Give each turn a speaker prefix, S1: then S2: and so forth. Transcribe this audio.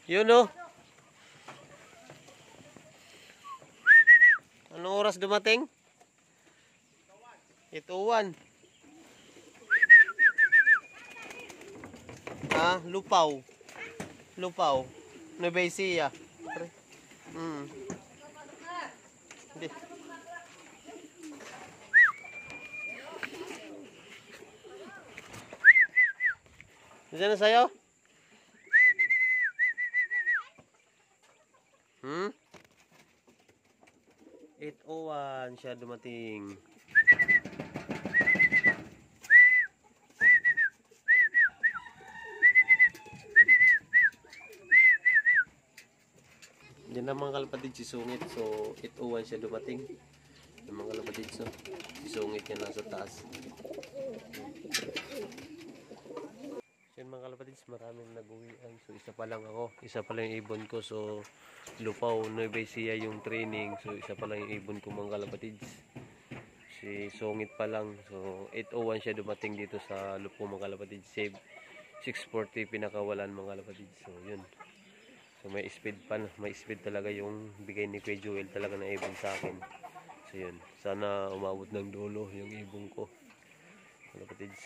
S1: Yun o. Anong oras dumating? 8:01. Lupaw. Lupaw. Nueva Ecija. Hindi. Diyan na sa'yo? 8:01 siya dumating. Yan naman kalapatid si Sungit. So 8:01 siya dumating. Yan mga kalapatid, so si Sungit yan nasa taas. So yan mga kalapatid, maraming nag-uwian. So isa pa lang ako. Isa pa lang yung ibon ko. So Lupaw, Nueva Ecija yung training. So isa pa lang yung ibon ko mga kalapatid. Si Sungit pa lang. So 8:01 siya dumating dito sa Lupaw mga kalapatid. Save 640 pinakawalan mga kalapatid. So yun. So may speed pa, may speed talaga yung bigay ni Kuya Joel talaga na ibon sa akin. So yun, sana umabot ng dulo yung ibon ko. Kalapatids.